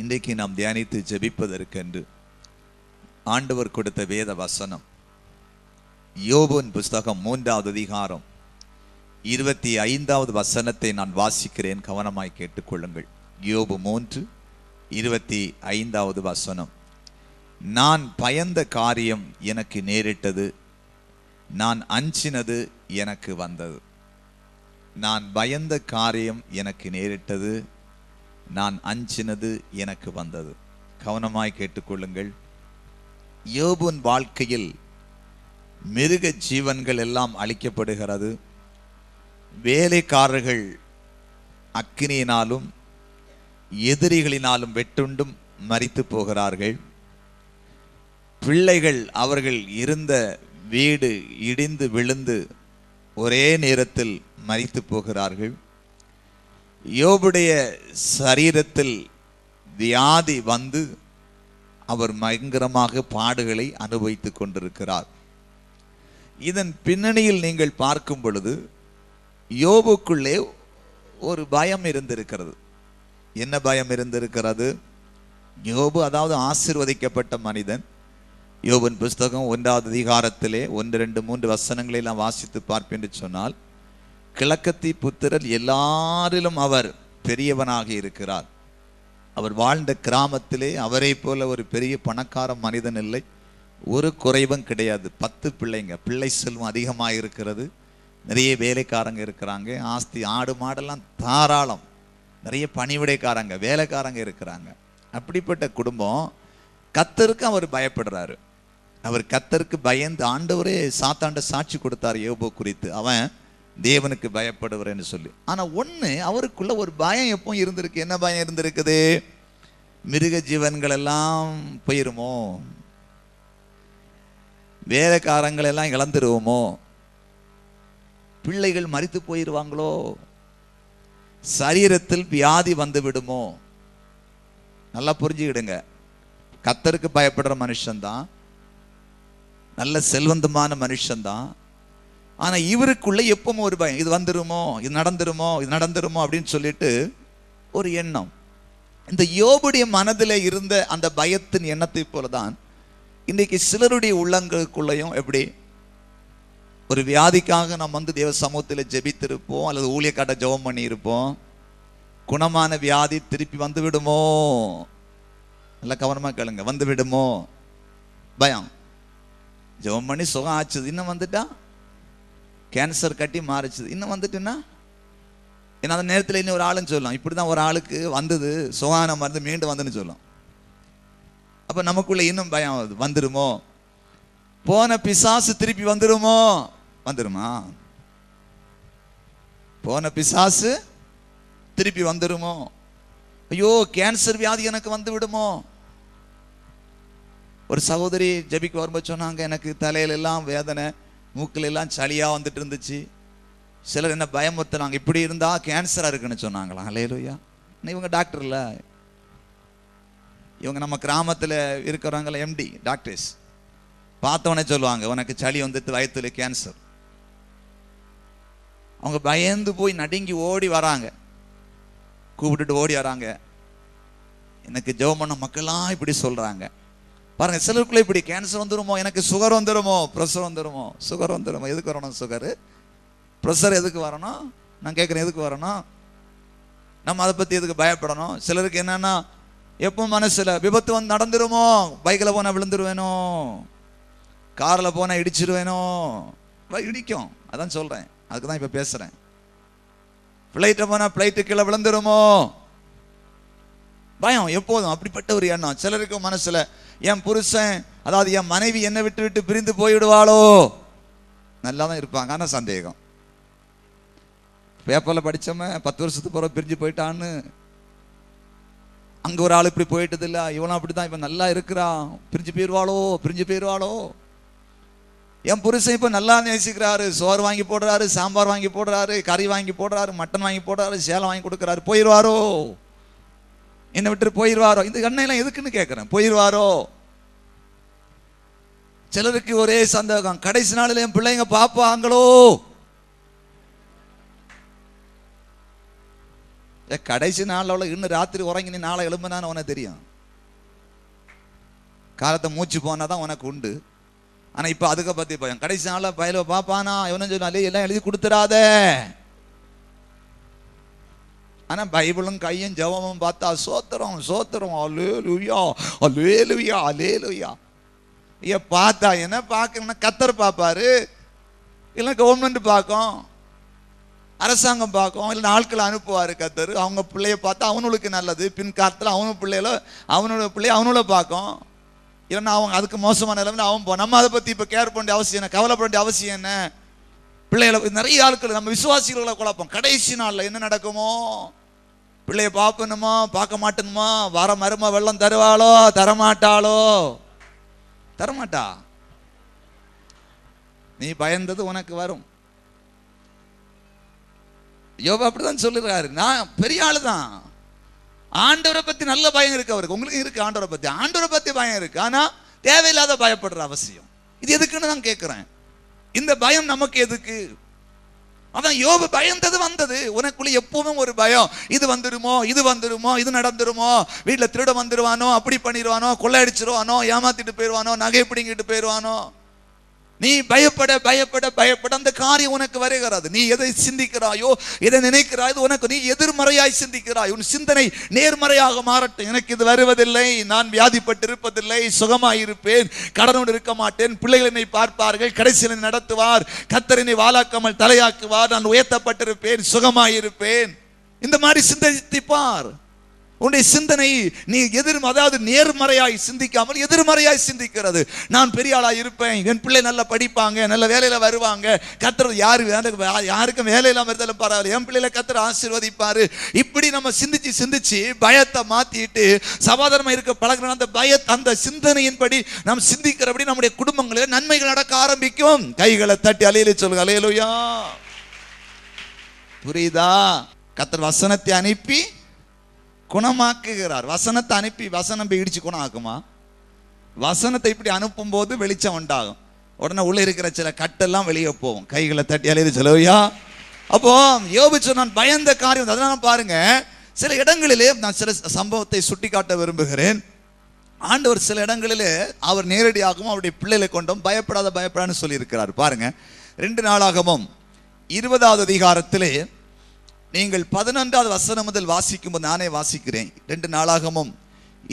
இன்றைக்கு நாம் தியானித்து ஜெபிப்பதற்கென்று ஆண்டவர் கொடுத்த வேத வசனம் யோபுவின் புஸ்தகம் 3வது அதிகாரம் 25வது வசனத்தை நான் வாசிக்கிறேன், கவனமாய் கேட்டுக்கொள்ளுங்கள். யோபு 3:25வது வசனம். நான் பயந்த காரியம் எனக்கு நேரிட்டது, நான் அஞ்சினது எனக்கு வந்தது. நான் பயந்த காரியம் எனக்கு நேரிட்டது, நான் அஞ்சினது எனக்கு வந்தது. கவனமாய் கேட்டுக்கொள்ளுங்கள். யோபுவின் வாழ்க்கையில் மிருக ஜீவன்கள் எல்லாம் அழிக்கப்படுகிறது. வேலைக்காரர்கள் அக்கினியினாலும் எதிரிகளினாலும் வெட்டுண்டும் மரித்து போகிறார்கள். பிள்ளைகள் அவர்கள் இருந்த வீடு இடிந்து விழுந்து ஒரே நேரத்தில் மரித்து போகிறார்கள். யோபுடைய சரீரத்தில் வியாதி வந்து அவர் பயங்கரமாக பாடுகளை அனுபவித்துக் கொண்டிருக்கிறார். இதன் பின்னணியில் நீங்கள் பார்க்கும் பொழுது யோபுக்குள்ளே ஒரு பயம் இருந்திருக்கிறது. என்ன பயம் இருந்திருக்கிறது? யோபு அதாவது ஆசீர்வதிக்கப்பட்ட மனிதன். யோபின் புஸ்தகம் 1வது அதிகாரத்திலே 1, 2, 3 வசனங்களை எல்லாம் வாசித்து பார்ப்பேன் என்று சொன்னால், கிழக்கத்தி புத்திரர் எல்லாரிலும் அவர் பெரியவனாக இருக்கிறார். அவர் வாழ்ந்த கிராமத்திலே அவரை போல ஒரு பெரிய பணக்கார மனிதன் இல்லை, ஒரு குறைவும் கிடையாது. 10 பிள்ளைங்க, பிள்ளை செல்வம் அதிகமாக இருக்கிறது, நிறைய வேலைக்காரங்க இருக்கிறாங்க, ஆஸ்தி ஆடு மாடெல்லாம் தாராளம், நிறைய பணிவிடைக்காரங்க வேலைக்காரங்க இருக்கிறாங்க. அப்படிப்பட்ட குடும்பம். கர்த்தருக்கு அவர் பயப்படுறாரு. அவர் கர்த்தருக்கு பயந்து ஆண்டவரே சாத்தாண்ட சாட்சி கொடுத்தார் யோபு குறித்து, அவன் தேவனுக்கு பயப்படுகிறேன்னு சொல்லி. ஆனா ஒண்ணு, அவருக்குள்ள ஒரு பயம் எப்போ இருந்திருக்கு. என்ன பயம் இருந்திருக்குது? மிருக ஜீவன்கள் எல்லாம் போயிருமோ, வேலைக்காரங்கள் எல்லாம் இழந்துருவோமோ, பிள்ளைகள் மரித்து போயிருவாங்களோ, சரீரத்தில் வியாதி வந்து விடுமோ. நல்லா புரிஞ்சுக்கிடுங்க. கர்த்தருக்கு பயப்படுற மனுஷன்தான், நல்ல செல்வந்தமான மனுஷன்தான். ஆனா இவருக்குள்ள எப்பவும் ஒரு பயம், இது வந்துருமோ, இது நடந்துருமோ, இது நடந்துருமோ அப்படின்னு சொல்லிட்டு ஒரு எண்ணம். இந்த யோபுடைய மனதில் இருந்த அந்த பயத்தின் எண்ணத்தை போலதான் இன்றைக்கு சிலருடைய உள்ளங்களுக்குள்ளையும் எப்படி ஒரு வியாதிக்காக நம்ம தேவ சமூகத்தில் ஜெபித்திருப்போம், அல்லது ஊழியக்காட்ட ஜெபம் பண்ணி இருப்போம். குணமான வியாதி திருப்பி வந்து விடுமோ, நல்லா கவனமா கேளுங்க, வந்து விடுமோ பயம். ஜெபம் பண்ணி சுகம் ஆச்சுது, இன்னும் வந்துட்டா கேன்சர் கட்டி மாறிச்சுது, இன்னும் வந்துட்டுன்னா ஏன்னா அந்த நேரத்தில் இன்னும் ஒரு ஆளுன்னு சொல்லலாம், இப்படிதான் ஒரு ஆளுக்கு வந்தது சுகான மருந்து மீண்டும் வந்துன்னு சொல்லலாம். அப்ப நமக்குள்ள இன்னும் பயம் ஆகுது, வந்துருமோ, போன பிசாசு திருப்பி வந்துருமோ. வந்துருமா? போன பிசாசு திருப்பி வந்துருமோ? ஐயோ கேன்சர் வியாதி எனக்கு வந்து விடுமோ. ஒரு சகோதரி ஜெபிக்க வரும்போது சொன்னாங்க, எனக்கு தலையில எல்லாம் வேதனை, மூக்கில் எல்லாம் சளியா வந்துட்டு இருந்துச்சு. சிலர் என்ன பயமுறுத்தினாங்க, இப்படி இருந்தா கேன்சரா இருக்குன்னு சொன்னாங்களா. அல்லேலூயா. இவங்க டாக்டர் இல்ல, இவங்க நம்ம கிராமத்தில் இருக்கிறவங்கள எம்டி டாக்டர்ஸ். பார்த்தவனே சொல்லுவாங்க, உனக்கு சளி வந்துட்டு வயிற்றுல கேன்சர். அவங்க பயந்து போய் நடுங்கி ஓடி வராங்க, கூப்பிட்டுட்டு ஓடி வராங்க. எனக்கு ஜெபம் பண்ண மக்கள்லாம் இப்படி சொல்றாங்க பாருங்க. சிலருக்குள்ள இப்படி கேன்சர் வந்துருமோ, எனக்கு சுகர் வந்துருமோ, ப்ரெஷர் வந்துருமோ. சுகர் வந்துருமோ, எதுக்கு வரணும் சுகரு, ப்ரெஷர் எதுக்கு வரணும்? நான் கேட்குறேன், எதுக்கு வரணும்? நம்ம அதை பற்றி எதுக்கு பயப்படணும்? சிலருக்கு என்னன்னா, எப்போ மனசுல விபத்து வந்து நடந்துருமோ, பைக்கில் போனால் விழுந்துருவேனோ, காரில் போனால் இடிச்சிருவேனோ. இடிக்கும், அதான் சொல்கிறேன், அதுக்கு தான் இப்போ பேசுகிறேன். ஃப்ளைட்டில் போனால் ஃப்ளைட்டு கீழே விழுந்துருமோ, பயம் எப்போதும். அப்படிப்பட்ட ஒரு எண்ணம் சிலருக்கு மனசுல. என் புருஷன், அதாவது என் மனைவி என்னை விட்டு விட்டு பிரிந்து போய்விடுவாளோ. நல்லா தான் இருப்பாங்க, ஆனால் சந்தேகம். பேப்பரில் படித்தோமே 10 வருஷத்துக்கு பிறகு பிரிஞ்சு போயிட்டான்னு. அங்கே ஒரு ஆள் இப்படி போயிட்டது இல்லை, இவனும் அப்படி தான், இப்போ நல்லா இருக்கிறான், பிரிஞ்சு போயிடுவாளோ, பிரிஞ்சு போயிடுவாளோ. என் புருஷன் இப்போ நல்லா நேசிக்கிறாரு, சோறு வாங்கி போடுறாரு, சாம்பார் வாங்கி போடுறாரு, கறி வாங்கி போடுறாரு, மட்டன் வாங்கி போடுறாரு, சேலம் வாங்கி கொடுக்குறாரு, போயிடுவாரோ, என்னை விட்டு போயிடுவாரோ. இந்த எண்ணெயெல்லாம் எதுக்குன்னு கேட்குறேன், போயிடுவாரோ. சிலருக்கு ஒரே சந்தேகம், கடைசி நாளில் என் பிள்ளைங்க பார்ப்பாங்களோ. கடைசி நாளில் இன்னும் ராத்திரி உறங்கி நீ நாளை எழும்புனான்னு உனக்கு தெரியும். காலத்தை மூச்சு போனாதான் உனக்கு உண்டு. ஆனா இப்ப அதுக்கு பத்தி பயம். கடைசி நாள்ல பயல பாப்பானா இவனும் சொன்னாலே எல்லாம் எழுதி கொடுத்துடாத. ஆனா பைபிளும் கையும் ஜெபமும் பார்த்தா சோத்திரம் சோத்திரம் அல்லேலூயா அல்லேலூயா அல்லேலூயா. பார்த்தா என்ன பார்க்கணும்னா கத்தர் பார்ப்பாரு, இல்லை கவர்மெண்ட் பார்க்கும், அரசாங்கம் பார்க்கும், இல்லை ஆட்களை அனுப்புவார் கத்தர். அவங்க பிள்ளைய பார்த்தா அவனுக்கு நல்லது, பின் காலத்தில் அவனு பிள்ளைகள அவனோட பிள்ளைய அவனோட பார்க்கும். இல்லைன்னா அவங்க அதுக்கு மோசமான நிலைமை அவன் போ. நம்ம அதை பற்றி இப்போ கேர் பண்ண அவசியம் என்ன, கவலைப்பட வேண்டிய அவசியம் என்ன? பிள்ளைகளை நிறைய ஆட்கள் நம்ம விசுவாசிகளை குழப்பம். கடைசி நாளில் என்ன நடக்குமோ, பிள்ளைய பார்க்கணுமா பார்க்க மாட்டேனுமா, வர மரும வெள்ளம் தருவாளோ தரமாட்டாளோ? தரமாட்டா. நீ பயந்தது உனக்கு வரும். யோபு அப்படிதான் சொல்லுறாரு. நான் பெரிய ஆளு தான், ஆண்டவரை பத்தி நல்ல பயம் இருக்கு அவருக்கு. உங்களுக்கு இருக்கு ஆண்டவரை பத்தி பயம் இருக்கு. ஆனா தேவையில்லாத பயப்படுற அவசியம் இது எதுக்குன்னு தான் கேட்கிறேன். இந்த பயம் நமக்கு எதுக்கு? அதான் யோபு பயந்தது வந்தது. உனக்குள்ள எப்பவுமே ஒரு பயம், இது வந்துருமோ இது வந்துருமோ இது நடந்துருமோ, வீட்டுல திருட வந்துருவானோ, அப்படி பண்ணிடுவானோ, கொள்ளையடிச்சிருவானோ, ஏமாத்திட்டு போயிடுவானோ, நகை பிடிங்கிட்டு போயிடுவானோ. நீ பயப்பட பயப்பட பயப்பட அந்த காரியம் உனக்கு வருகிறது. நீ எதை சிந்திக்கிறாயோ எதை நினைக்கிறாயோ உனக்கு நீ எதிர்மறையாய் சிந்திக்கிறாய். உன் சிந்தனை நேர்மறையாக மாறட்டும். எனக்கு இது வருவதில்லை, நான் வியாதிப்பட்டு இருப்பதில்லை, சுகமாயிருப்பேன், கடனோடு இருக்க மாட்டேன், பிள்ளைகள் என்னை பார்ப்பார்கள், கடைசியில் நடத்துவார், கர்த்தர் என்னை வாளாக்காமல் தலையாக்குவார், நான் உயர்த்தப்பட்டிருப்பேன், சுகமாயிருப்பேன். இந்த மாதிரி சிந்திப்பார். உன்னுடைய சிந்தனை நீ அதாவது நேர்மறையாய் சிந்திக்காமல் எதிர்மறையாய் சிந்திக்கிறது. நான் பெரிய ஆளா இருப்பேன், என் பிள்ளை நல்லா படிப்பாங்க, நல்ல வேலையில வருவாங்க, கர்த்தர் யாருக்கும் வேலை இல்லாம இருந்தாலும் பரவாயில்ல, என் பிள்ளைல கர்த்தர் ஆசீர்வதிப்பாரு. இப்படி நம்ம சிந்திச்சு சிந்திச்சு பயத்தை மாத்திட்டு சமாதானமா இருக்க பழகிற அந்த சிந்தனையின்படி நாம் சிந்திக்கிறபடி நம்முடைய குடும்பங்களில் நன்மைகள் நடக்க ஆரம்பிக்கும். கைகளை தட்டி அலையில சொல்லுங்க அல்லேலூயா. புரியுதா? கர்த்தர் வசனத்தை அனுப்பி குணமாக்குகிறார். வசனத்தை அனுப்பி வசனம் போய் இடிச்சு குணம் ஆக்குமா? வசனத்தை இப்படி அனுப்பும் போது வெளிச்சம் உண்டாகும். உடனே உள்ள இருக்கிற சில கட்டெல்லாம் வெளியே போகும். கைகளை தட்டி அலையில சொல்லுவியா. அப்போ யோபு சொன்னான் பயந்த காரியம். அதனால பாருங்க, சில இடங்களிலே நான் சில சம்பவத்தை சுட்டி காட்ட விரும்புகிறேன். ஆண்டவர் சில இடங்களிலே அவர் நேரடியாகவும் அவருடைய பிள்ளைகளை கொண்டும் பயப்படான்னு சொல்லி இருக்கிறார். பாருங்க, 2 நாளாகமம் 20வது அதிகாரத்திலே நீங்கள் 11வது வசனம் முதல் வாசிக்கும் போது நானே வாசிக்கிறேன். 2 நாளாகமும்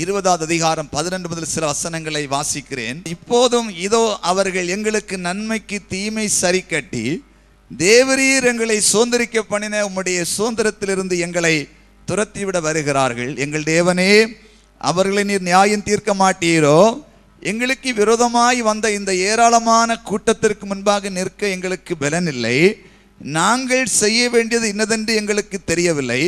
20வது அதிகாரம் 11 முதல் சில வசனங்களை வாசிக்கிறேன். இப்போதும் இதோ அவர்கள் எங்களுக்கு நன்மைக்கு தீமை சரி கட்டி தேவரீர் எங்களை சுதந்திரிக்க பண்ணின உம்முடைய சுதந்திரத்திலிருந்து எங்களை துரத்திவிட வருகிறார்கள். எங்கள் தேவனே, அவர்களை நீர் நியாயம் தீர்க்க மாட்டீரோ? எங்களுக்கு விரோதமாய் வந்த இந்த ஏராளமான கூட்டத்திற்கு முன்பாக நிற்க எங்களுக்கு பலன் இல்லை. நாங்கள் செய்ய வேண்டியது இன்னதென்று எங்களுக்கு தெரியவில்லை.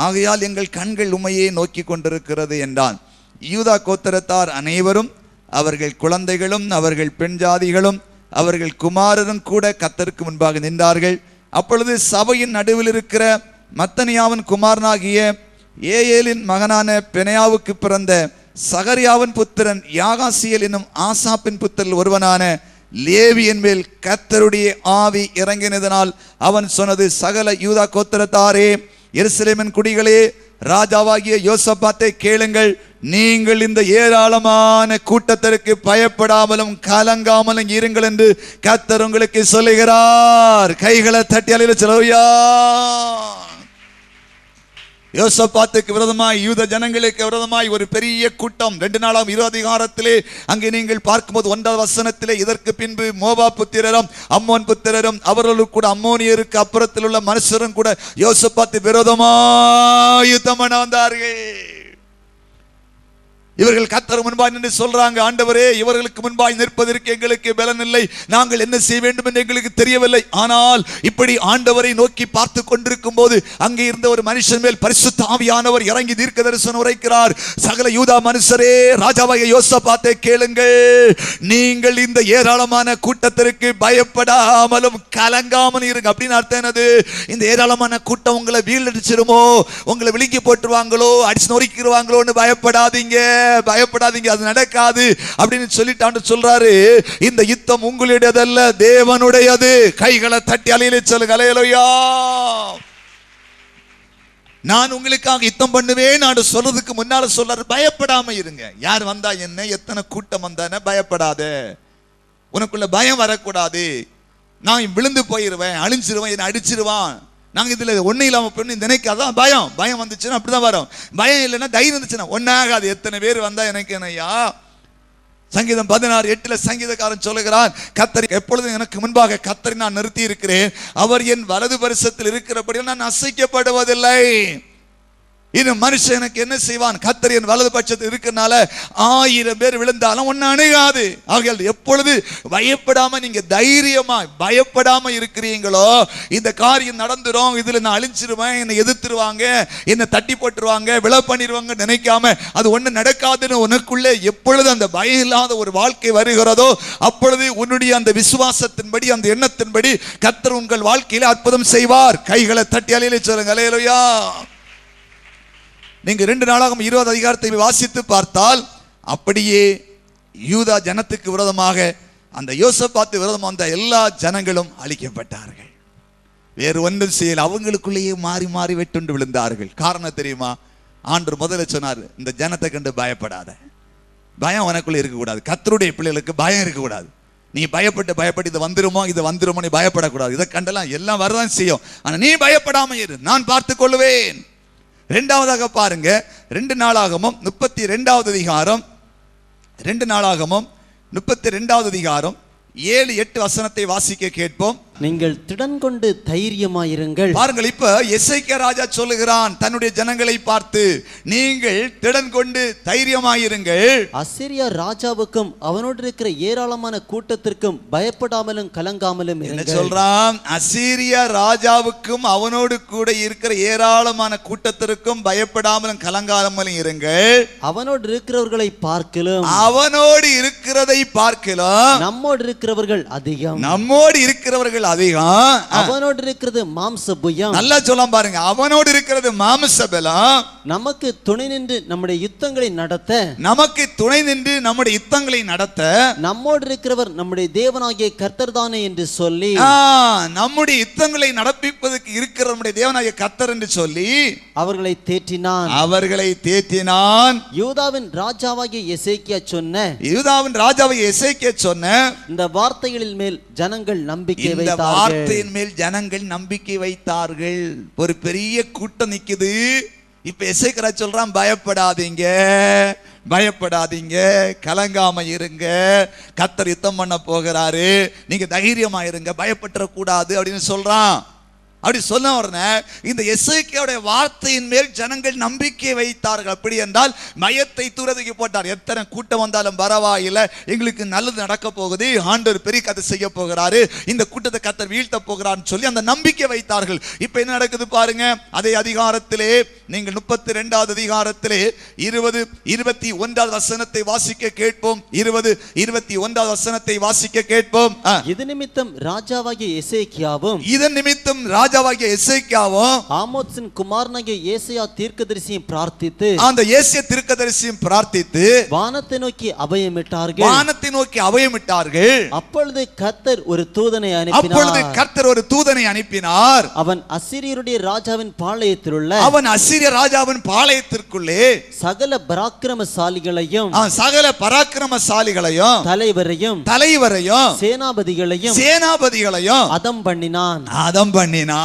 ஆகையால் எங்கள் கண்கள் உம்மையே நோக்கி கொண்டிருக்கிறது என்றான். யூதா கோத்திரத்தார் அனைவரும், அவர்கள் குழந்தைகளும், அவர்கள் பெண் ஜாதிகளும், அவர்கள் குமாரரும் கூட கர்த்தருக்கு முன்பாக நின்றார்கள். அப்பொழுது சபையின் நடுவில் இருக்கிற மத்தனியாவின் குமாரனாகிய ஏயேலின் மகனான பெனையாவுக்கு பிறந்த சகரியாவின் புத்திரன் யாகாசியல் என்னும் ஆசாப்பின் புத்திரல் ஒருவனான லேவியின் மேல் கர்த்தருடைய ஆவி இறங்கினதனால் அவன் சொன்னது, சகல யூதா கோத்திரத்தாரே, எருசலேமின் குடிகளே, ராஜாவாகிய யோசபாத்தை கேளுங்கள். நீங்கள் இந்த ஏராளமான கூட்டத்திற்கு பயப்படாமலும் கலங்காமலும் இருங்கள் என்று கர்த்தர் உங்களுக்கு சொல்லுகிறார். கைகளை தட்டி அலையில சொல்லுயா. யோசபாத்துக்கு விரோதமாய், யூத ஜனங்களுக்கு விரோதமாய் ஒரு பெரிய கூட்டம் 2 நாளாம் 20 அதிகாரத்திலே அங்கே நீங்கள் பார்க்கும்போது 1வது வசனத்திலே, இதற்கு பின்பு மோவா புத்திரரும் அம்மோன் புத்திரரும் அவர்களுக்கு கூட அம்மோனியருக்கு அப்புறத்தில் உள்ள மனுஷரும் கூட யோசபாத்து விரோதமாய் யுத்தம் பண்ண வந்தார்கள். இவர்கள் கர்த்தர் முன்பாய் நின்று சொல்றாங்க, ஆண்டவரே, இவர்களுக்கு முன்பாய் நிற்பதற்கு எங்களுக்கு பலன் இல்லை, நாங்கள் என்ன செய்ய வேண்டும் என்று எங்களுக்கு தெரியவில்லை. ஆனால் இப்படி ஆண்டவரை நோக்கி பார்த்து கொண்டிருக்கும் போது அங்கே இருந்த ஒரு மனுஷன் மேல் பரிசுத்த ஆவியானவர் இறங்கி தீர்க்க தரிசனம் உரைக்கிறார். சகல யூதா மனுஷரே, ராஜாவாகிய யோசபாத்தை கேளுங்கள். நீங்கள் இந்த ஏராளமான கூட்டத்திற்கு பயப்படாமலும் கலங்காமலும் இருங்க. அப்படின்னு அர்த்தம் என்னது? இந்த ஏராளமான கூட்டம் உங்களை வீழ்ச்சிருமோ, உங்களை விழுங்கி போட்டுருவாங்களோ, அடிச்சு நொறுக்கிடுவாங்களோன்னு பயப்படாதீங்க, அது நடக்காது அப்படின்னு சொல்லிட்டான்னு சொல்றாரு. இந்த யுத்தம் உங்களுடையதல்ல, தேவனுடையது. கைகளை தட்டி அலையில சொல்லுங்க அல்லேலூயா. நான் உங்களுக்காக யுத்தம் பண்ணுவேன் நான் சொல்றதுக்கு முன்னால சொல்றாரு, பயப்படாம இருங்க. யார் வந்தா என்ன, எத்தனை கூட்டம் வந்தானே பயப்படாத. உனக்குள்ள பயம் வரக்கூடாது. நான் விழுந்து போயிருவேன், அழிஞ்சிருவேன், என்னை அடிச்சிருவான், நாங்க இதுல ஒண்ணு இல்லாம போய் நினைக்காதான் பயம். பயம் வந்துச்சுன்னா அப்படிதான் வரும். பயம் இல்லைன்னா தைரியம் இருந்துச்சுன்னா ஒன்னாகாது. எத்தனை பேர் வந்தா எனக்கு என்னையா. சங்கீதம் 16:8 சங்கீதக்காரன் சொல்லுகிறான், கர்த்தர் எப்பொழுதும் எனக்கு முன்பாக கர்த்தரை நான் நிறுத்தி இருக்கிறேன், அவர் என் வலது பரிசத்தில் இருக்கிறபடியால் நான் அசைக்கப்படுவதில்லை. இன்னும் மனுஷன் எனக்கு என்ன செய்வான், கர்த்தர் என் வலது பட்சத்தில் இருக்கிறனால 1000 பேர் விழுந்தாலும் ஒன்னு அணுகாது. ஆகையால் எப்பொழுது பயப்படாம நீங்க தைரியமா பயப்படாம இருக்கிறீங்களோ, இந்த காரியம் நடந்துரும், இதுல நான் அழிஞ்சிருவேன், என்னை எதிர்த்துருவாங்க, என்னை தட்டி போட்டுருவாங்க, விழ பண்ணிடுவாங்க நினைக்காம அது ஒண்ணு நடக்காதுன்னு உனக்குள்ள எப்பொழுது அந்த பயம் இல்லாத ஒரு வாழ்க்கை வருகிறதோ, அப்பொழுது உன்னுடைய அந்த விசுவாசத்தின்படி, அந்த எண்ணத்தின்படி கர்த்தர் உங்கள் வாழ்க்கையில அற்புதம் செய்வார். கைகளை தட்டி அலையிலே சொல்லுங்க, அல்லேலூயா. நீங்க 2 நாளாகமம் 20 அதிகாரத்தை வாசித்து பார்த்தால், அப்படியே யூதா ஜனத்துக்கு விரோதமாக அந்த யோசபாத்து விரோதமாக வந்த எல்லா ஜனங்களும் அழிக்கப்பட்டார்கள். வேறு ஒன்றும் செய்யல, அவங்களுக்குள்ளேயே மாறி மாறி வெட்டுண்டு விழுந்தார்கள். காரணம் தெரியுமா? ஆண்டவர் முதல்ல சொன்னார், இந்த ஜனத்தை கண்டு பயப்படாத. பயம் உனக்குள்ள இருக்கக்கூடாது. கர்த்தருடைய பிள்ளைகளுக்கு பயம் இருக்கக்கூடாது. நீ பயப்பட்டு இது வந்துருமோ நீ பயப்படக்கூடாது. இதை கண்டெல்லாம் எல்லாம் வரதான் செய்யும், ஆனா நீ பயப்படாம இரு, நான் பார்த்துக் கொள்வேன். இரண்டாவதாக பாருங்க, 2 நாளாகமம் 32வது அதிகாரம், 2 நாளாகமம் 32வது அதிகாரம் 7-8 வசனத்தை வாசிக்க கேட்போம். நீங்கள் திடன் கொண்டு தைரியமாயிருங்கள். பாருங்கள், இப்ப எசேக்கியா ராஜா சொல்லுகிறான் தன்னுடைய ஜனங்களை பார்த்து, நீங்கள் திடன் கொண்டு தைரியமாயிருங்கள். அசீரியா ராஜாவுக்கும் அவனோடு இருக்கிற ஏராளமான கூட்டத்திற்கும் பயப்படாமலும் கலங்காமலும் என்ன சொல்றான்? அசீரியா ராஜாவுக்கும் அவனோடு கூட இருக்கிற ஏராளமான கூட்டத்திற்கும் பயப்படாமலும் கலங்காமலும் இருங்கள். அவனோடு இருக்கிறவர்களை பார்க்கலாம், அவனோடு இருக்கிறதை பார்க்கலாம், நம்மோடு இருக்கிறவர்கள் அதிகம், நம்மோடு இருக்கிறவர்கள் அதிகம். அவனோடு இருக்கிறது மாம்ச புயம். நல்லா சொல்லலாம் பாருங்க, அவனோடு இருக்கிறது மாம்ச பலம். நமக்கு துணை நின்று நம்முடைய யுத்தங்களை நடத்த, நமக்கு துணை நின்று நம்முடைய யுத்தங்களை நடத்த நம்மோடு இருக்கிறவர் நம்முடைய தேவனாகிய கர்த்தர் தானே என்று சொல்லி, நம்முடைய யுத்தங்களை நடப்பிப்பதற்கு இருக்கிற நம்முடைய தேவனாகிய கர்த்தர் என்று சொல்லி அவர்களை தேற்றினான். யூதாவின் ராஜாவாகிய எசேக்கியா சொன்ன இந்த வார்த்தைகளின் மேல் ஜனங்கள் நம்பிக்கை வைத்தார்கள். வார்த்தையின் மேல் ஜனங்கள் நம்பிக்கை வைத்தார்கள். ஒரு பெரிய கூட்டம் நிக்குது. இப்ப எசேக்கியா சொல்றான், பயப்படாதீங்க, கலங்காம இருங்க, கர்த்தர் யுத்தம் பண்ண போகிறாரு, நீங்க தைரியமா இருங்க, பயப்பட கூடாது அப்படின்னு சொல்றான். அப்படி சொன்ன உடனே இந்த எசேக்கியாவுடைய வார்த்தையின் மேல் ஜனங்கள் நம்பிக்கை வைத்தார்கள். அப்படி என்றால் பயத்தை தூரத்துக்கு போட்டார். எத்தனை கூட்டம் வந்தாலும் பரவாயில்லை, எங்களுக்கு நல்லது நடக்க போகுது, ஆண்டவர் பெரிய கதை செய்ய போகிறாரு, இந்த கூட்டத்தை கர்த்தர் வீழ்த்த போகிறான்னு சொல்லி அந்த நம்பிக்கை வைத்தார்கள். இப்ப என்ன நடக்குது பாருங்க. அதே அதிகாரத்திலே நீங்கள் 32வது அதிகாரத்திலே 20-21வது வசனத்தை வாசிக்க கேட்போம். 20-21வது வசனத்தை வாசிக்க கேட்போம். இது நிமித்தம் ராஜாவாகிய எசேக்கியாவும் ஆமோத்சின் குமாரனாகிய ஏசாயா தீர்க்கதரிசியும் பிரார்த்தித்து வானத்தை நோக்கி அபயமிட்டார்கள். அப்பொழுது கர்த்தர் ஒரு தூதனை அனுப்பினார். அவன் அசீரியருடைய ராஜாவின் பாளையத்திற்குள்ளே சகல பராக்கிரமசாலிகளையும் தலைவரையும் சேனாபதிகளையும் அதம் பண்ணினான்.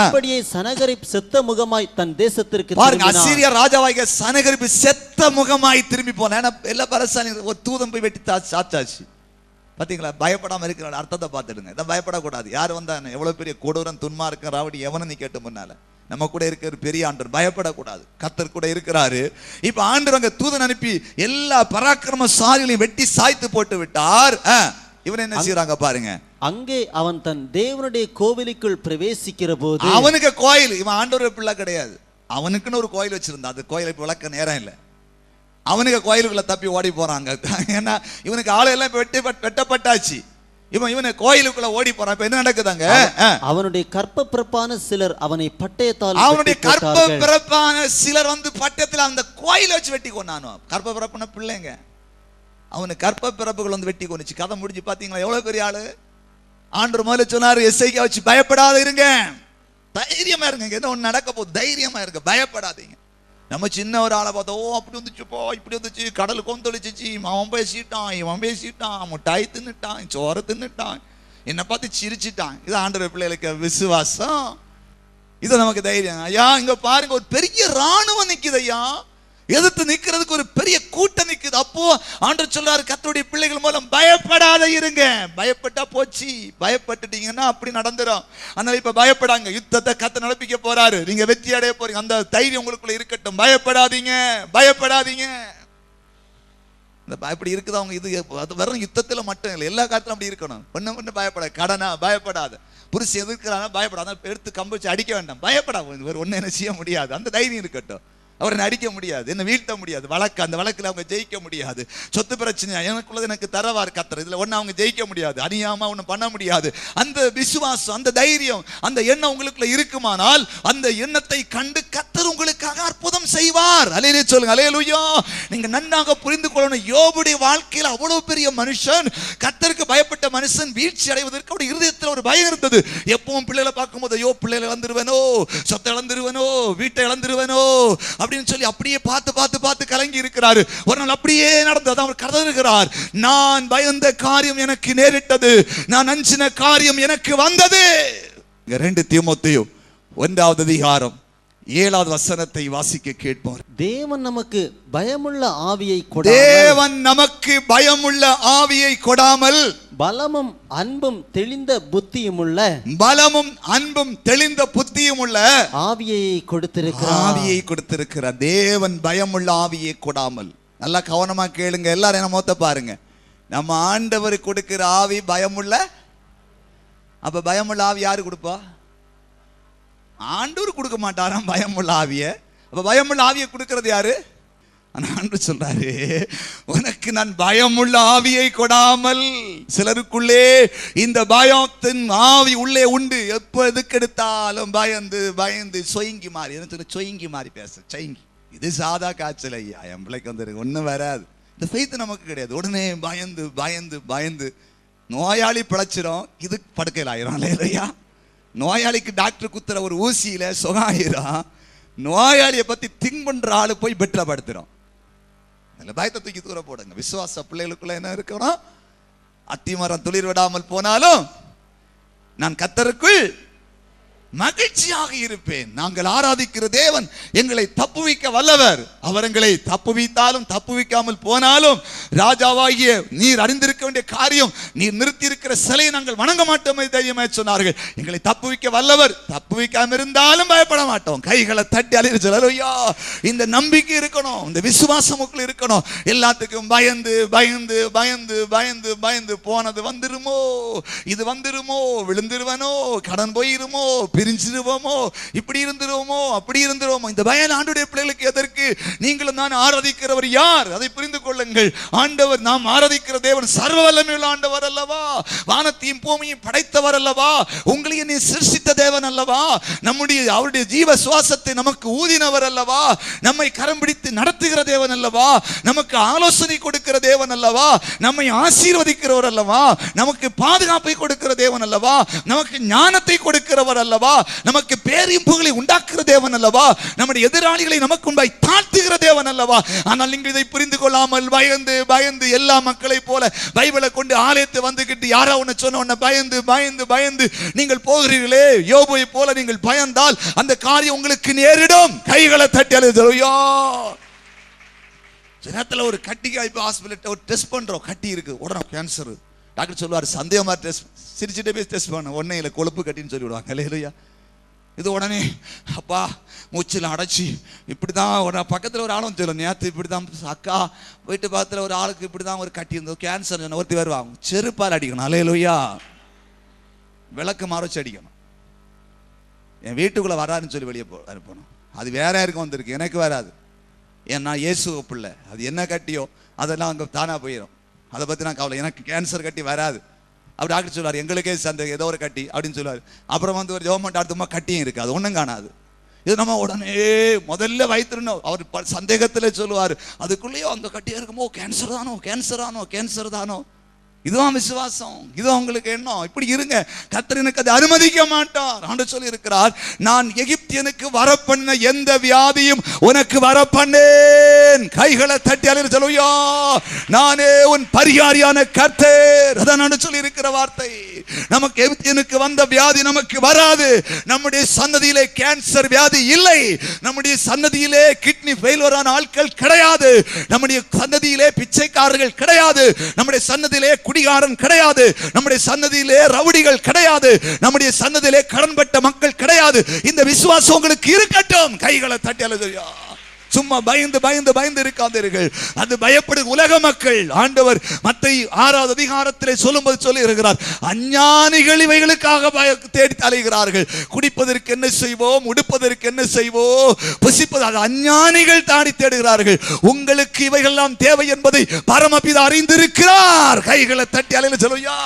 அப்படியே சனகரிப் செத்த முகமாய் தன் தேசத்திற்கு பாருங்க. அசீரியா ராஜாவாகிய சனகரிப் செத்த முகமாய் திரும்பி போனான். எல்லா பரசாலி ஒரு தூதன் போய் வெட்டி சாச்சாச்சு. பாத்தீங்களா? பயப்படாம இருக்கிற அர்த்தத்தை பார்த்துடுங்க. இதை பயப்படக்கூடாது. யார் வந்தானே, எவ்வளவு பெரிய கொடூரன் துன்மார்க்கன் ராவடி எவனை நீ கேட்டு முன்னால, நம்ம கூட இருக்கிற பெரிய ஆண்டவர், பயப்படக்கூடாது, கர்த்தர் கூட இருக்கிறாரு. இப்ப ஆண்டவர் அங்க தூதன் அனுப்பி எல்லா பராக்கிரமசாலிகளையும் வெட்டி சாய்த்து போட்டு விட்டார். இவன் என்ன செய்யறாங்க பாருங்க. அங்கே அவன் தன் தேவனுடைய கோவிலுக்குள் பிரவேசிக்கிற போது, அவனுக்கு கோயில், இவன் ஆண்டவர் பிள்ளை கிடையாது, அவனுக்குன்னு ஒரு கோயில் வச்சிருந்தான். அந்த கோயிலை விளக்க நேரம் இல்லை. அவனுக்கு கோயிலுக்குள்ள தப்பி ஓடி போறாங்க. ஏன்னா இவனுக்கு ஆளெல்லாம் வெட்டப்பட்டாச்சு. இவனை கோயிலுக்குள்ள ஓடி போறான். இப்ப என்ன நடக்குதாங்க? அவனுடைய கற்ப பிறப்பான சிலர் அவனை பட்டயத்தால், வந்து பட்டயத்தில் அந்த கோயிலை வச்சு வெட்டி கொண்டானோ. கற்ப பிறப்பான பிள்ளைங்க, அவனுக்கு கற்ப பிறப்புகள் வந்து வெட்டி கொண்டுச்சு. கதை முடிஞ்சு பாத்தீங்களா? எவ்வளவு பெரிய ஆளு. ஆண்டவர் முதல்ல சொன்னாரு, எசேக்கியா வச்சு பயப்படாத இருங்க, தைரியமா இருங்க. ஏதோ ஒன்று நடக்க போகுது, தைரியமா இருங்க, பயப்படாதீங்க. நம்ம சின்ன ஒரு ஆளை பார்த்தோம், ஓ அப்படி வந்துச்சுப்போ, இப்படி வந்துச்சு, கடல் கொந்தளிச்சிச்சு, அவன் பேசிட்டான், இவன் பேசிட்டான், முட்டாய் தின்னுட்டான், சோறு தின்னுட்டான், என்னை பார்த்து சிரிச்சிட்டான். இது ஆண்டவர் பிள்ளைகளுக்கு விசுவாசம், இது நமக்கு தைரியம். ஐயா இங்க பாருங்க, ஒரு பெரிய ராணுவம் நிக்குது ஐயா, எதிர்த்து நிக்கிறதுக்கு ஒரு பெரிய கூட்டம் நிக்குது. அப்போ ஆண்டவர் சொல்றாரு, கர்த்தருடைய பிள்ளைகள் மூலம் பயப்படாத இருங்க. பயப்பட்டா போச்சு, பயப்பட்டுட்டீங்கன்னா அப்படி நடந்துரும். அதனால இப்ப பயப்படாங்க, யுத்தத்தை கர்த்தர் நடப்பிக்க போறாரு, நீங்க வெற்றி அடைய போறீங்க. அந்த தைரியம் உங்களுக்குள்ள இருக்கட்டும், பயப்படாதீங்க, பயப்படாதீங்க. இப்படி இருக்குதா அவங்க? இது அது வெறும் யுத்தத்துல மட்டும் இல்லை, எல்லா காலத்திலும் அப்படி இருக்கணும். ஒண்ணு பயப்படாது, கடனா பயப்படாத, புருஷன் எதிர்க்கிறானா பயப்படாத, எடுத்து கம்பு வச்சு அடிக்க வேண்டாம், பயப்படாது, வேறு ஒன்னும் என்ன செய்ய முடியாது, அந்த தைரியம் இருக்கட்டும். அவரை அடிக்க முடியாது, என்ன வீழ்த்த முடியாது, வழக்கு அந்த வழக்கில் அவங்க ஜெயிக்க முடியாது. சொத்து பிரச்சனை எனக்குள்ளது எனக்கு தரவார் கத்தர், இதுல ஒண்ணு அவங்க ஜெயிக்க முடியாது, அநியாயமா ஒண்ணு பண்ண முடியாது. அந்த விசுவாசம், அந்த தைரியம், அந்த எண்ணம் உங்களுக்குள்ள இருக்குமானால் அந்த எண்ணத்தை கண்டு கத்தர் உங்களுக்காக அற்புதம் செய்வார். அல்லேலூயா சொல்லுங்க, அல்லேலூயா. நீங்க நன்றாக புரிந்து கொள்ளணும், யோபுடைய வாழ்க்கையில் அவ்வளவு பெரிய மனுஷன், கத்தருக்கு பயப்பட்ட மனுஷன் வீழ்ச்சி அடைவதற்கு அவருடைய இருதயத்தில் ஒரு பயம் இருந்தது. எப்பவும் பிள்ளைகளை பார்க்கும்போது, ஐயோ பிள்ளைகளை இழந்துருவனோ, சொத்தை இழந்துருவனோ, வீட்டை இழந்துருவனோ அப்படின்னு சொல்லி அப்படியே பார்த்து பார்த்து பார்த்து கலங்கி இருக்கிறாரு. ஒரு நாள் அப்படியே நடந்தது, அவர் கதறுகிறார், நான் பயந்த காரியம் எனக்கு நேரிட்டது, நான் அஞ்சின காரியம் எனக்கு வந்தது. 2 தீமோத்தேயு 1வது அதிகாரம் 7வது வசனத்தை வாசிக்க கேட்போம். தேவன் நமக்கு பயமுள்ள ஆவியை கொடாமல், தேவன் நமக்கு பயமுள்ள ஆவியை கொடாமல், பலமும் அன்பும் தெளிந்த புத்தியுமுள்ள, பலமும் அன்பும் தெளிந்த புத்தியுமுள்ள ஆவியை கொடுத்திருக்கிறார். ஆவியை கொடுத்திருக்கிறார். தேவன் பயமுள்ள ஆவியை கொடாமல். நல்லா கவனமா கேளுங்க, எல்லாரும் என்ன மொத்த பாருங்க. நம்ம ஆண்டவர் கொடுக்கிற ஆவி பயமுள்ள. அப்ப பயமுள்ள ஆவி யாரு கொடுப்பா? ஆண்டவர் கொடுக்க மாட்டாராம் பயமுள்ள ஆவிய. அப்ப பயமுள்ள ஆவியை கொடுக்கிறது யாரு? ஆண்டவர் சொல்றாரு, உனக்கு நான் பயமுள்ள ஆவியை கொடாமல். சிலருக்குள்ளே இந்த பயத்தின் ஆவி உள்ளே உண்டு. எப்ப எதுக்கு எடுத்தாலும் பயந்து பயந்து சொயங்கி மாறி, என்ன சொயங்கி மாறி பேச, சொயங்கி. இது சாதா காய்ச்சல் ஐயா, என் பிள்ளைக்கு வந்து ஒன்றும் வராது. இந்த ஃபெய்த் நமக்கு கிடையாது. உடனே பயந்து பயந்து பயந்து நோயாளி பிழைச்சிரும், இது படுக்கையில் ஆயிரும். இல்லையா? நோயாளிக்கு டாக்டர் குத்துற ஒரு ஊசியில சுகாயிரும், நோயாளியை பத்தி திங்க் பண்ற ஆளு போய் பெட்ல படுத்துறோம். பயத்தை தூக்கி தூர போடுங்க. விசுவாச பிள்ளைகளுக்குள்ள என்ன இருக்கணும்? அத்திமரம் துளிர் விடாமல் போனாலும் நான் கர்த்தருக்குள் மகிழ்ச்சியாக இருப்பேன். நாங்கள் ஆராதிக்கிற தேவன் எங்களை தப்புவிக்க வல்லவர். அவர் எங்களை தப்புவித்தாலும் தப்புவிக்காமல் போனாலும், ராஜாவாகிய நீர் அறிந்திருக்க வேண்டிய காரியம், நீர் நிறுத்தி இருக்கிற சிலையை நாங்கள் வணங்க மாட்டோம் தைரியமாக சொன்னார்கள். எங்களை தப்புவிக்க வல்லவர், தப்புவிக்காம இருந்தாலும் பயப்பட மாட்டோம். கைகளை தட்டி அழியா. இந்த நம்பிக்கை இருக்கணும், இந்த விசுவாசம் இருக்கணும். எல்லாத்துக்கும் பயந்து பயந்து பயந்து பயந்து பயந்து போனது வந்துருமோ, இது வந்துருமோ, விழுந்துருவனோ, கடன் போயிருமோ, பிரிஞ்சிருவோமோ, இப்படி இருந்துருவோமோ, அப்படி இருந்துருவோமோ. இந்த பயம் ஆண்டவருடைய பிள்ளைகளுக்கு எதற்கு? நீங்களும் நான் ஆராதிக்கிறவர் யார் அதை புரிந்து கொள்ளுங்கள். ஆண்டவர், நாம் ஆராதிக்கிற தேவன் சர்வ வல்லமையுள்ள ஆண்டவர் அல்லவா, வானத்தையும் பூமியையும் படைத்தவர் அல்லவா, உங்களையும் நீ சிருஷ்டித்த தேவன் அல்லவா, நம்முடைய அவருடைய ஜீவ சுவாசத்தை நமக்கு ஊதினவர் அல்லவா, நம்மை கரம் பிடித்து நடத்துகிற தேவன் அல்லவா, நமக்கு ஆலோசனை கொடுக்கிற தேவன் அல்லவா, நம்மை ஆசீர்வதிக்கிறவர் அல்லவா, நமக்கு பாதுகாப்பை கொடுக்கிற தேவன் அல்லவா, நமக்கு ஞானத்தை கொடுக்கிறவர் அல்லவா, நமக்கு பேரையும் புகழை உண்டாக்குற தேவன் அல்லவா, நம்முடைய எதிராளிகளை நமக்கு முன்பாய் தாழ்த்துகிற தேவன் அல்லவா. ஆனால் நீங்கள் இதை புரிந்து கொள்ளாமல் பயந்து பயந்து எல்லா மக்களை போல பைபிளை கொண்டு ஆலயத்தை வந்துகிட்டு யாரோ ஒன்று சொன்ன உடனே பயந்து பயந்து பயந்து நீங்கள் போகிறீர்களே, யோபுவை போல நீங்கள் பயந்தால் அந்த காரியம் உங்களுக்கு நேரிடும். கைகளை தட்டி அழுதோ. நேரத்தில் ஒரு கட்டிக்கு இப்போ ஹாஸ்பிட்டல் ஒரு டெஸ்ட் பண்றோம், கட்டி இருக்கு, உடனே கேன்சர். டாக்டர் சொல்லுவார், சந்தேகமா டெஸ்ட், சிரிச்சுட்டே போய் டெஸ்ட் பண்ண, உடனே இல்லை கொழுப்பு கட்டின்னு சொல்லிவிடுவாங்க. இல்லையா? இது உடனே அப்பா மூச்சில் அடைச்சி இப்படி தான் ஒரு பக்கத்தில் ஒரு ஆளும் சொல்லும், நேற்று இப்படி தான் அக்கா போயிட்டு பக்கத்தில் ஒரு ஆளுக்கு இப்படி தான் ஒரு கட்டி இருந்தோம், கேன்சர் சொன்ன ஒருத்தி வருவாங்க, செருப்பால் அடிக்கணும். அல்லேலூயா. விளக்கு மாறச்சு அடிக்கணும். என் வீட்டுக்குள்ளே வராதுன்னு சொல்லி வெளியே அனுப்பணும். அது வேற யாருக்கும் வந்திருக்கு, எனக்கு வராது. ஏன்னா இயேசு பிள்ளை, அது என்ன கட்டியோ அதெல்லாம் அங்கே தானாக போயிடும். அதை பற்றி நான் கவலை, எனக்கு கேன்சர் கட்டி வராது. அப்படி டாக்டர் சொல்லுவார், எங்களுக்கே சந்தேகம் ஏதோ ஒரு கட்டி அப்படின்னு சொல்லுவார். அப்புறம் வந்து ஒரு கவர்மெண்ட் அடுத்தமா கட்டியும் இருக்குது, அது ஒன்றும் காணாது. இது நம்ம உடனே முதல்ல வைத்திருந்தோம். அவர் சந்தேகத்தில் சொல்லுவார், அதுக்குள்ளேயோ அந்த கட்டியாக இருக்குமோ கேன்சர் தானோ கேன்சர் தானோ கேன்சர் தானோ. இதுதான் விசுவாசம், இதுதான் உங்களுக்கு எண்ணம். இப்படி இருங்க. கர்த்தர் எனக்கு அதை அனுமதிக்க மாட்டார். ஆண்டவர் சொல்லி இருக்கிறார், நான் எகிப்தியனுக்கு வரப்பண்ண எந்த வியாதியும் உனக்கு வரப்பண்ணேன். கைகளை தட்டி அல்லேலூயா சொல்லுயா, நானே உன் பரிகாரியான கர்த்தர். அதான் ஆண்டவர் சொல்லி இருக்கிற வார்த்தை. நமக்கு எகிப்தியனுக்கு வந்த வியாதி நமக்கு வராது. நம்முடைய சன்னதியிலே கேன்சர் வியாதி இல்லை. நம்முடைய சன்னதியிலே கிட்னி ஃபெயிலியர் ஆன ஆட்கள் கிடையாது. நம்முடைய சன்னதியிலே பிச்சைக்காரர்கள் கிடையாது. நம்முடைய சன்னதியிலே குடிகாரன் கிடையாது. நம்முடைய சன்னதியிலே ரவுடிகள் கிடையாது. நம்முடைய சன்னதியிலே கடன்பட்ட மக்கள் கிடையாது. இந்த விசுவாசம் உங்களுக்கு இருக்கட்டும். கைகளை தட்டி அல்லேலூயா. சும்மா பயந்து பயந்து பயந்து இருக்காதீர்கள். அது பயப்படும் உலக மக்கள். ஆண்டவர் மத்தேயு 6வது அதிகாரத்திலே சொல்லும்போது சொல்லி இருக்கிறார், அஞ்ஞானிகள் இவைகளுக்காக தேடி அலைகிறார்கள். குடிப்பதற்கு என்ன செய்வோம், உடுப்பதற்கு என்ன செய்வோம், புசிப்பது, அது அஞ்ஞானிகள் தாடி தேடுகிறார்கள். உங்களுக்கு இவைகளெல்லாம் தேவை என்பதை பரமபிதா அறிந்திருக்கிறார். கைகளை தட்டி அல்லேலூயா சொல்லுயா.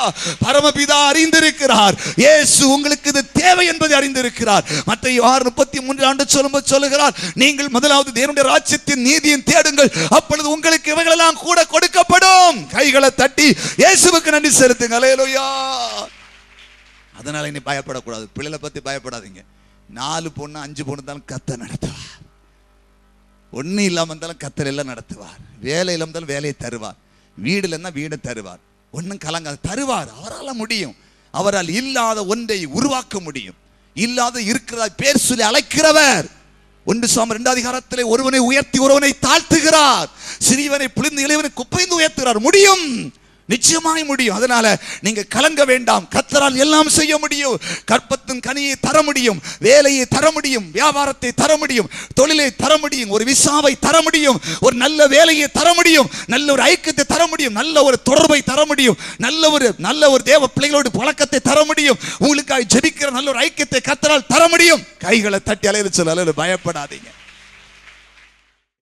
பரமபிதா அறிந்திருக்கிறார். இயேசு உங்களுக்கு இது தேவை என்பதை அறிந்திருக்கிறார். மத்தேயு 6:33 ஆண்டு சொல்லும்போது சொல்லுகிறார், நீங்கள் முதலாவது தேவனுடைய ராஜ்யத்தின் நீதியின் தேடுங்கள், அப்பொழுது உங்களுக்கு இவைகளெல்லாம் கூட கொடுக்கப்படும். கைகளை தட்டி இயேசுவுக்கு நன்றி செலுத்துங்க. அல்லேலூயா. அதனால இனி பயப்படக்கூடாது. பிள்ளைகளை பத்தி பயப்படாதீங்க. 4 பொண்ணு 5 பொண்ணு தான் கர்த்தர் நடத்துவார். ஒண்ணு இல்லாம இருந்தாலும் கர்த்தர் எல்லாம் நடத்துவார். வேலை இல்லாம இருந்தாலும் வேலையை தருவார். வீடு இல்லைன்னா வீடை தருவார். ஒன்னும் கலங்காது, தருவார். அவரால் முடியும். அவரால் இல்லாத ஒன்றை உருவாக்க முடியும். இல்லாத இருக்கிறதா பேர் சொல்லி அழைக்கிறவர். 1 சாமுவேல் 2 அதிகாரத்திலே ஒருவனை உயர்த்தி ஒருவனை தாழ்த்துகிறார். சிறியவனை பிழிந்து இளையவனை குப்பைந்து உயர்த்துகிறார். முடியும், நிச்சயமாய் முடியும். அதனால நீங்க கலங்க வேண்டாம். கர்த்தரால் எல்லாம் செய்ய முடியும். கற்பத்தின் கனியை தர முடியும், வேலையை தர முடியும், வியாபாரத்தை தர முடியும், தொழிலை தர முடியும், ஒரு விசாவை தர முடியும், ஒரு நல்ல வேலையை தர முடியும், நல்ல ஒரு ஐக்கியத்தை தர முடியும், நல்ல ஒரு தொடர்பை தர முடியும், நல்ல ஒரு தேவ பிள்ளைகளோடு பழக்கத்தை தர முடியும், உங்களுக்காக ஜெபிக்கிற நல்ல ஒரு ஐக்கியத்தை கர்த்தரால் தர முடியும். கைகளை தட்டி அல்லேலூயா சொல்லு. பயப்படாதீங்க.